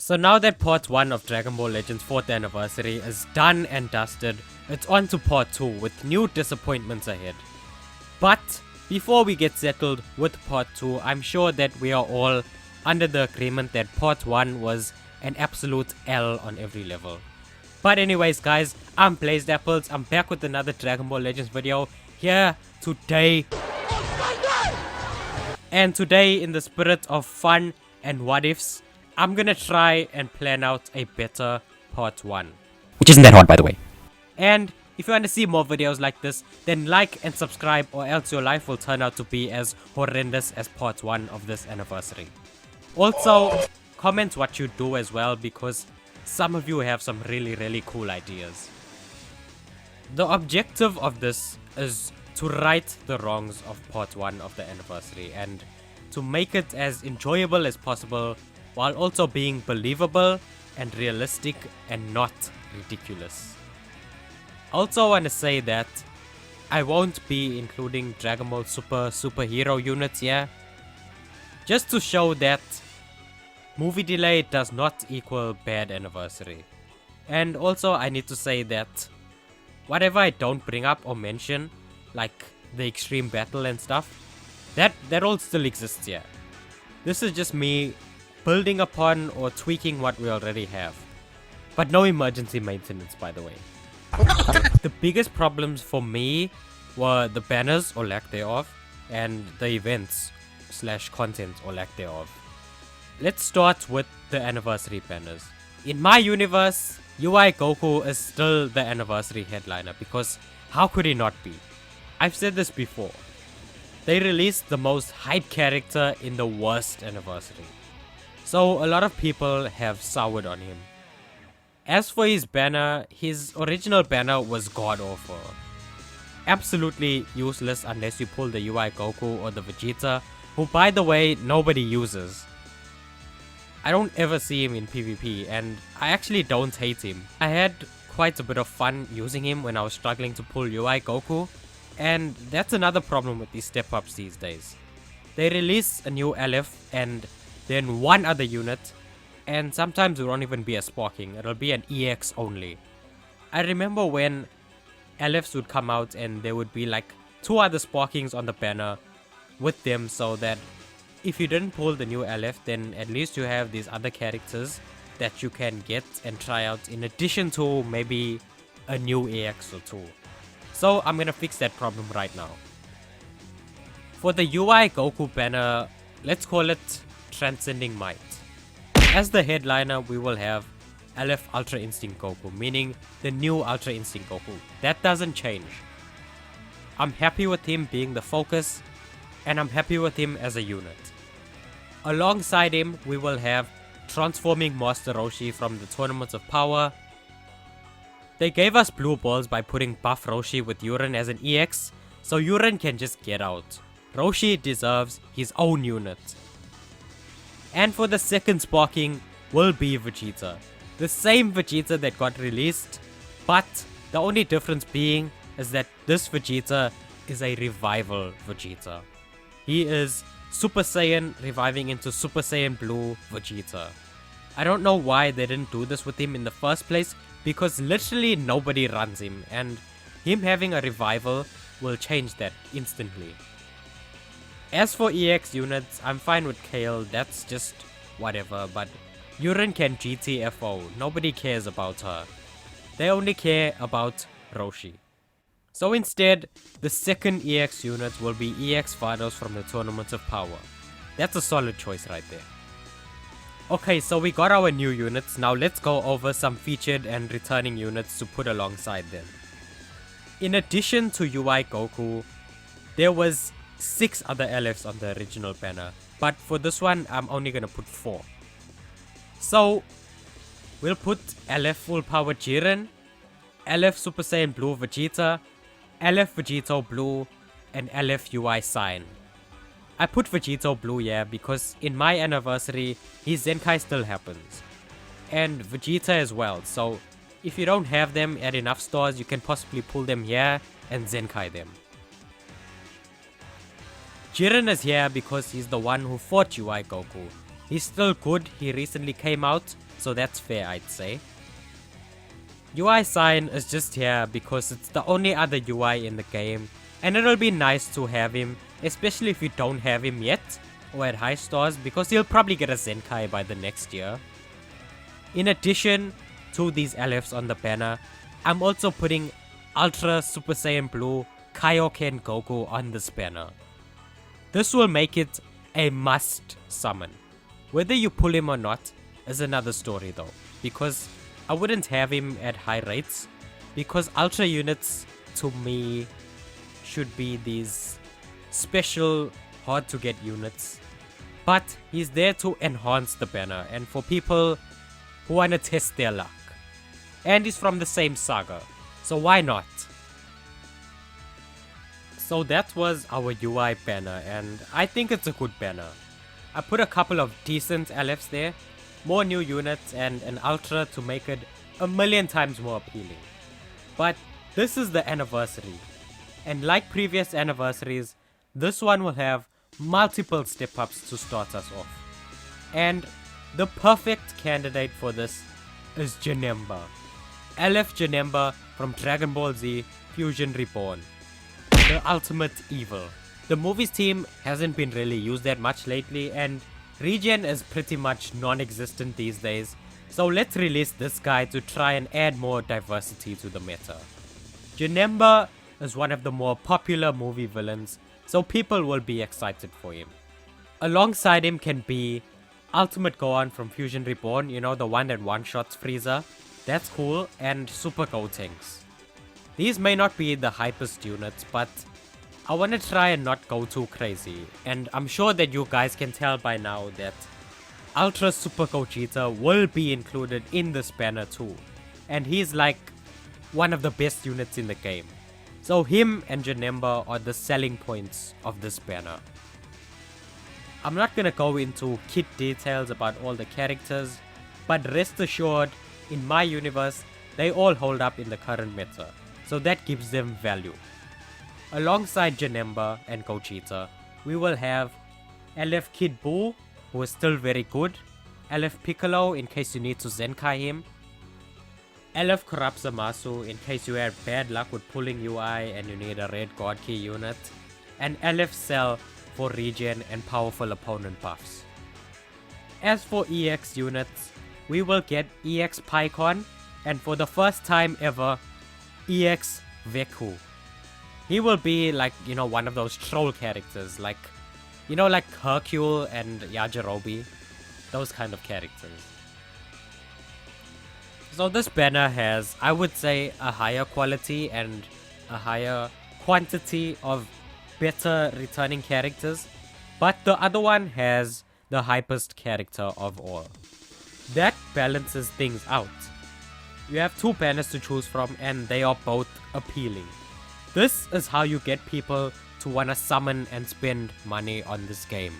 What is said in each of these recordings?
So now that part 1 of Dragon Ball Legends 4th anniversary is done and dusted, it's on to part 2 with new disappointments ahead. But before we get settled with part 2, I'm sure that we are all under the agreement that part 1 was an absolute L on every level. But anyways guys, I'm Blazed Apples, I'm back with another Dragon Ball Legends video here today. And today, in the spirit of fun and what ifs, I'm gonna try and plan out a better part 1. Which isn't that hard, by the way. And if you want to see more videos like this, then like and subscribe, or else your life will turn out to be as horrendous as part 1 of this anniversary. Also, comment what you do as well, because some of you have some really cool ideas. The objective of this is to right the wrongs of part 1 of the anniversary and to make it as enjoyable as possible while also being believable and realistic and not ridiculous. Also, I want to say that I won't be including Dragon Ball Super superhero units here, just to show that movie delay does not equal bad anniversary. And also I need to say that whatever I don't bring up or mention, like the extreme battle and stuff, that all still exists here. This is just me building upon or tweaking what we already have. But no emergency maintenance, by the way. The biggest problems for me were the banners or lack thereof, and the events / content or lack thereof. Let's start with the anniversary banners. In my universe, UI Goku is still the anniversary headliner, because how could he not be? I've said this before. They released the most hyped character in the worst anniversary. So a lot of people have soured on him. As for his banner, his original banner was god awful. Absolutely useless unless you pull the UI Goku or the Vegeta, who by the way nobody uses. I don't ever see him in PvP, and I actually don't hate him. I had quite a bit of fun using him when I was struggling to pull UI Goku, and that's another problem with these step-ups these days. They release a new LF and then one other unit, and sometimes it won't even be a sparking, it'll be an EX only. I remember when LFs would come out and there would be like 2 other sparkings on the banner with them, so that if you didn't pull the new LF, then at least you have these other characters that you can get and try out in addition to maybe a new EX or 2. So I'm gonna fix that problem right now. For the UI Goku banner, let's call it Transcending Might. As the headliner, we will have LF Ultra Instinct Goku, meaning the new Ultra Instinct Goku. That doesn't change. I'm happy with him being the focus, and I'm happy with him as a unit. Alongside him, we will have Transforming Master Roshi from the Tournaments of Power. They gave us blue balls by putting buff Roshi with Urien as an EX, so Urien can just get out. Roshi deserves his own unit. And for the second sparking will be Vegeta. The same Vegeta that got released, but the only difference being is that this Vegeta is a revival Vegeta. He is Super Saiyan reviving into Super Saiyan Blue Vegeta. I don't know why they didn't do this with him in the first place, because literally nobody runs him, and him having a revival will change that instantly. As for EX units, I'm fine with Kale, that's just whatever, but Urien can GTFO, nobody cares about her. They only care about Roshi. So instead, the second EX unit will be EX Vados from the Tournaments of Power. That's a solid choice right there. Okay, so we got our new units, now let's go over some featured and returning units to put alongside them. In addition to UI Goku, there was 6 other LFs on the original banner, but for this one I'm only gonna put 4. So we'll put LF Full Power Jiren, LF Super Saiyan Blue Vegeta, LF Vegito Blue, and LF UI Sign. I put Vegito Blue here because in my anniversary his Zenkai still happens, and Vegeta as well, so if you don't have them at enough stores, you can possibly pull them here and Zenkai them. Jiren is here because he's the one who fought UI Goku, He's still good, he recently came out, so that's fair, I'd say. UI Sign is just here because it's the only other UI in the game, and it'll be nice to have him, especially if you don't have him yet, or at high stars, because he'll probably get a Zenkai by the next year. In addition to these LFs on the banner, I'm also putting Ultra Super Saiyan Blue Kaioken Goku on this banner. This will make it a must summon. Whether you pull him or not is another story though, because I wouldn't have him at high rates, because Ultra units to me should be these special hard to get units, but he's there to enhance the banner and for people who wanna test their luck. And he's from the same saga, so why not? So that was our UI banner, and I think it's a good banner. I put a couple of decent LFs there, more new units and an Ultra to make it a million times more appealing. But this is the anniversary, and like previous anniversaries, this one will have multiple step ups to start us off. And the perfect candidate for this is Janemba. LF Janemba from Dragon Ball Z Fusion Reborn. The ultimate evil. The movies team hasn't been really used that much lately, and regen is pretty much non-existent these days, so let's release this guy to try and add more diversity to the meta. Janemba is one of the more popular movie villains, so people will be excited for him. Alongside him can be Ultimate Gohan from Fusion Reborn, you know, the one that one-shots Frieza. That's cool, and Super Gotenks. These may not be the hypest units, but I want to try and not go too crazy, and I'm sure that you guys can tell by now that Ultra Super Gogeta will be included in this banner too, and he's like one of the best units in the game. So him and Janemba are the selling points of this banner. I'm not gonna go into kit details about all the characters, but rest assured, in my universe, they all hold up in the current meta, so that gives them value. Alongside Janemba and Gogeta, we will have LF Kid Buu, who is still very good, LF Piccolo in case you need to Zenkai him, LF Corrupt Zamasu in case you had bad luck with pulling UI and you need a red God Key unit, and LF Cell for regen and powerful opponent buffs. As for EX units, we will get EX Pycon, and for the first time ever, EX Veku. He will be like, you know, one of those troll characters, like, you know, like Hercule and Yajirobe, those kind of characters. So this banner has, I would say, a higher quality and a higher quantity of better returning characters, but the other one has the hypest character of all. That balances things out. You have two banners to choose from, and they are both appealing. This is how you get people to wanna summon and spend money on this game.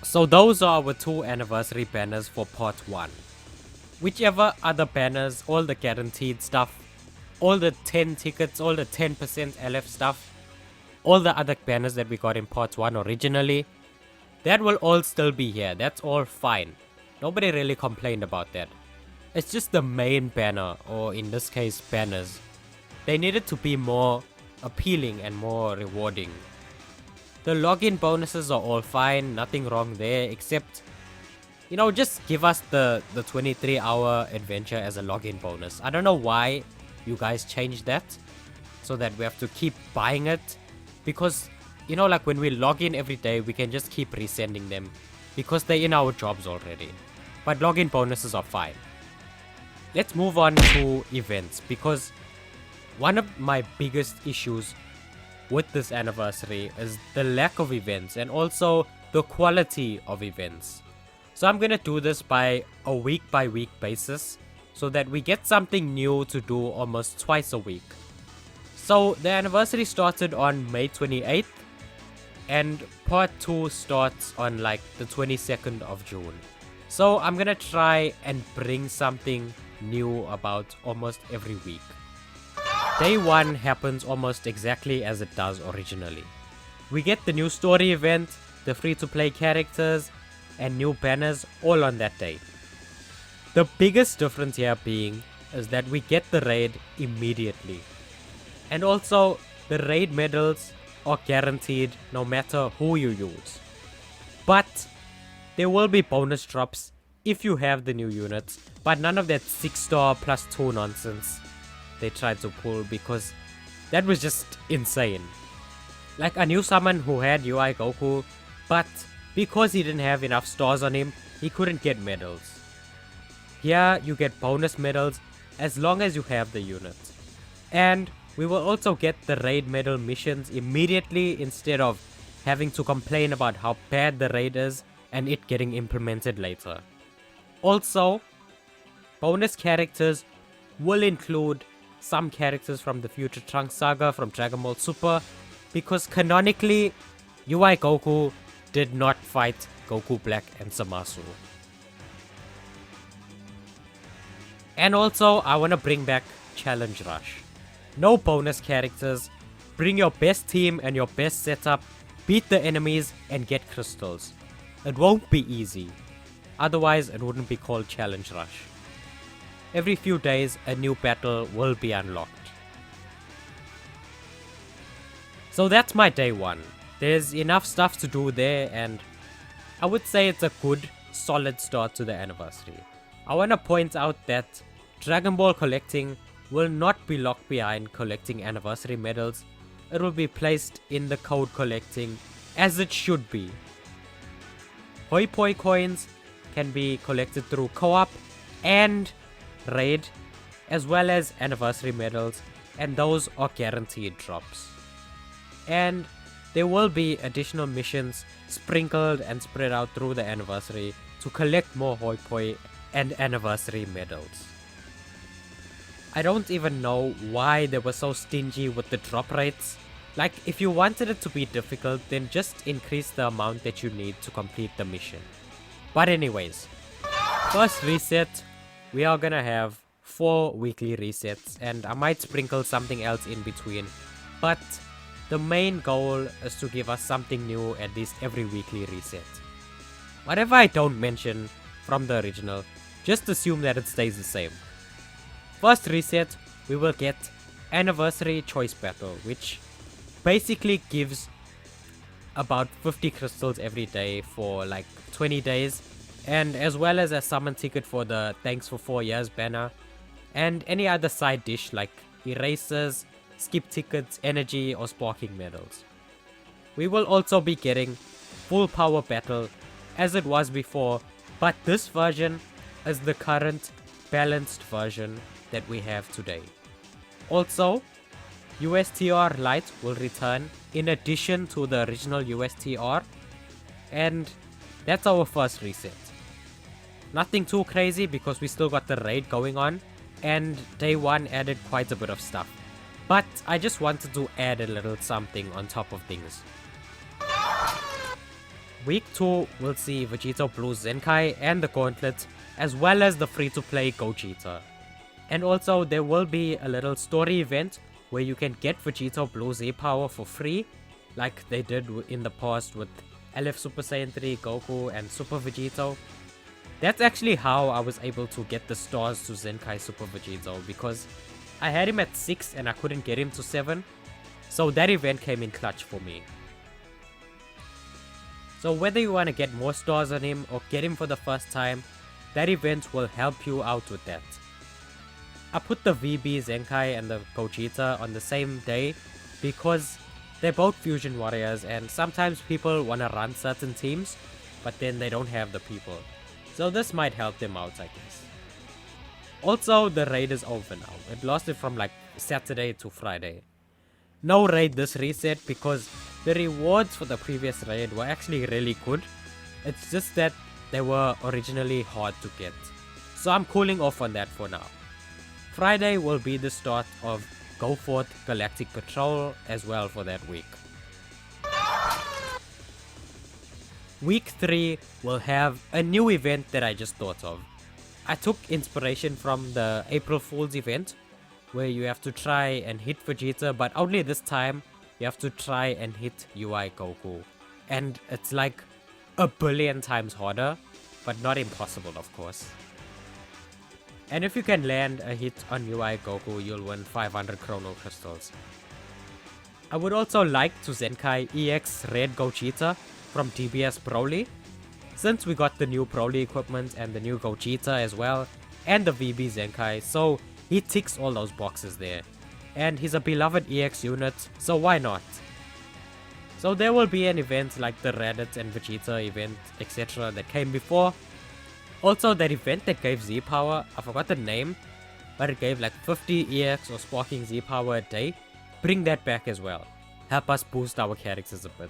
So those are our two anniversary banners for part 1. Whichever other banners, all the guaranteed stuff, all the 10 tickets, all the 10% LF stuff, all the other banners that we got in part 1 originally, that will all still be here. That's all fine. Nobody really complained about that. It's just the main banner, or in this case banners. They needed to be more appealing and more rewarding. The login bonuses are all fine, nothing wrong there, except, you know, just give us the 23-hour adventure as a login bonus. I don't know why you guys changed that, so that we have to keep buying it, because, you know, like when we log in every day, we can just keep resending them, because they're in our jobs already. But login bonuses are fine. Let's move on to events, because one of my biggest issues with this anniversary is the lack of events and also the quality of events. So I'm gonna do this by a week basis so that we get something new to do almost twice a week. So the anniversary started on May 28th and part 2 starts on like the 22nd of June. So I'm gonna try and bring something new about almost every week. Day 1 happens almost exactly as it does originally. We get the new story event, the free-to-play characters, and new banners all on that day. The biggest difference here being is that we get the raid immediately. And also, the raid medals are guaranteed no matter who you use. But there will be bonus drops if you have the new units, but none of that 6-star plus 2 nonsense they tried to pull, because that was just insane. Like, I knew someone who had UI Goku, but because he didn't have enough stars on him, he couldn't get medals. Here you get bonus medals as long as you have the unit. And we will also get the raid medal missions immediately instead of having to complain about how bad the raid is and it getting implemented later. Also, bonus characters will include some characters from the Future Trunks saga from Dragon Ball Super, because canonically, UI Goku did not fight Goku Black and Zamasu. And also, I want to bring back Challenge Rush. No bonus characters, bring your best team and your best setup, beat the enemies and get crystals. It won't be easy, otherwise it wouldn't be called Challenge Rush. Every few days a new battle will be unlocked. So that's my day 1. There's enough stuff to do there, and I would say it's a good, solid start to the anniversary. I want to point out that Dragon Ball collecting will not be locked behind collecting anniversary medals. It will be placed in the code collecting as it should be. Hoi Poi coins can be collected through co-op and raid, as well as anniversary medals, and those are guaranteed drops. And there will be additional missions sprinkled and spread out through the anniversary to collect more Hoi Poi and anniversary medals. I don't even know why they were so stingy with the drop rates. Like, if you wanted it to be difficult, then just increase the amount that you need to complete the mission. But anyways, first reset, we are gonna have 4 weekly resets, and I might sprinkle something else in between. But the main goal is to give us something new at least every weekly reset. Whatever I don't mention from the original, just assume that it stays the same. First reset, we will get Anniversary Choice Battle, which basically gives about 50 crystals every day for like 20 days, and as well as a summon ticket for the Thanks for 4 Years banner, and any other side dish like erasers, skip tickets, energy, or sparking medals. We will also be getting Full Power Battle as it was before, but this version is the current balanced version that we have today. Also, USTR Lite will return in addition to the original USTR, and that's our first reset. Nothing too crazy because we still got the raid going on, and day 1 added quite a bit of stuff. But I just wanted to add a little something on top of things. Week 2 will see Vegito Blue Zenkai and the Gauntlet, as well as the free-to-play Gogeta. And also there will be a little story event where you can get Vegito Blue Z Power for free, like they did in the past with LF Super Saiyan 3, Goku, and Super Vegito. That's actually how I was able to get the stars to Zenkai Super Vegito, because I had him at 6 and I couldn't get him to 7, so that event came in clutch for me. So whether you want to get more stars on him or get him for the first time, that event will help you out with that. I put the VB Zenkai and the Gogeta on the same day because they're both fusion warriors, and sometimes people want to run certain teams but then they don't have the people. So this might help them out, I guess. Also, the raid is over now. It lasted from like Saturday to Friday. No raid this reset because the rewards for the previous raid were actually really good. It's just that they were originally hard to get. So I'm cooling off on that for now. Friday will be the start of Go Forth Galactic Patrol as well for that week. Week 3 will have a new event that I just thought of. I took inspiration from the April Fool's event, where you have to try and hit Vegeta, but only this time you have to try and hit UI Goku. and it's like a billion times harder, but not impossible, of course. And if you can land a hit on UI Goku, you'll win 500 Chrono Crystals. I would also like to Zenkai EX Red Gogeta from DBS Broly, since we got the new Broly equipment and the new Gogeta as well, and the VB Zenkai, so he ticks all those boxes there. And he's a beloved EX unit, so why not? So there will be an event like the Raditz and Vegeta event, etc. that came before. Also, that event that gave Z power, I forgot the name, but it gave like 50 EX or sparking Z power a day. Bring that back as well. Help us boost our characters a bit.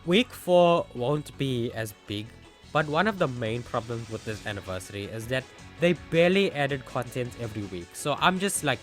Week 4 won't be as big, but one of the main problems with this anniversary is that they barely added content every week. So I'm just like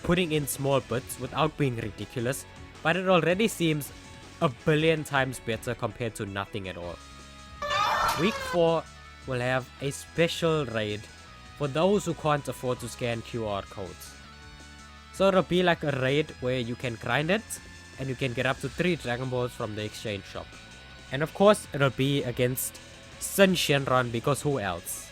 putting in small bits without being ridiculous, but it already seems a billion times better compared to nothing at all. Week 4 will have a special raid for those who can't afford to scan QR codes. So it'll be like a raid where you can grind it and you can get up to 3 Dragon Balls from the exchange shop. And of course it'll be against Sun Shenron, because who else?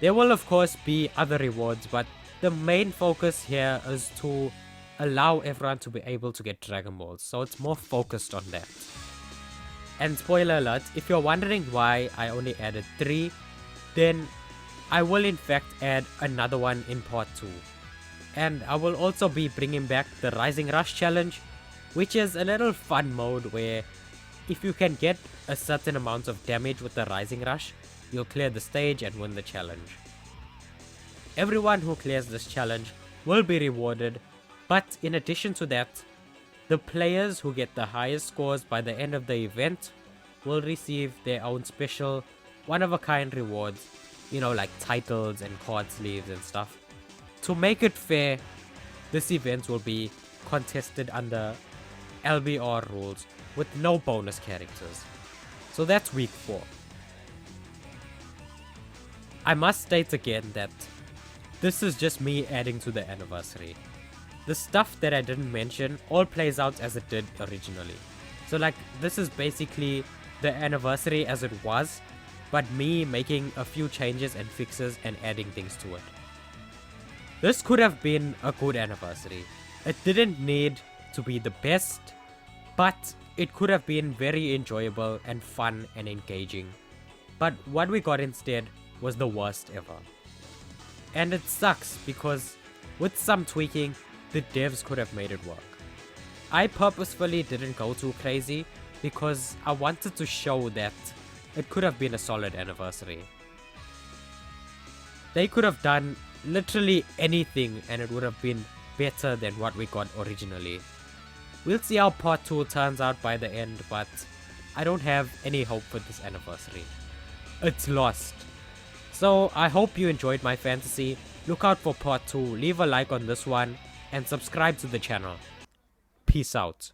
There will of course be other rewards, but the main focus here is to allow everyone to be able to get Dragon Balls, so it's more focused on that. And spoiler alert, if you're wondering why I only added 3, then I will in fact add another one in part 2. And I will also be bringing back the Rising Rush challenge, which is a little fun mode where if you can get a certain amount of damage with the Rising Rush, you'll clear the stage and win the challenge. Everyone who clears this challenge will be rewarded, but in addition to that, the players who get the highest scores by the end of the event will receive their own special one-of-a-kind rewards, you know, like titles and card sleeves and stuff. To make it fair, this event will be contested under LBR rules with no bonus characters. So that's week 4. I must state again that this is just me adding to the anniversary. The stuff that I didn't mention all plays out as it did originally. So like, this is basically the anniversary as it was, but me making a few changes and fixes and adding things to it. This could have been a good anniversary. It didn't need to be the best, but it could have been very enjoyable and fun and engaging. But what we got instead was the worst ever. And it sucks because with some tweaking, the devs could have made it work. I purposefully didn't go too crazy because I wanted to show that it could have been a solid anniversary. They could have done literally anything and it would have been better than what we got originally. We'll see how part 2 turns out by the end, but I don't have any hope for this anniversary. It's lost. So I hope you enjoyed my fantasy. Look out for part 2, leave a like on this one, and subscribe to the channel. Peace out.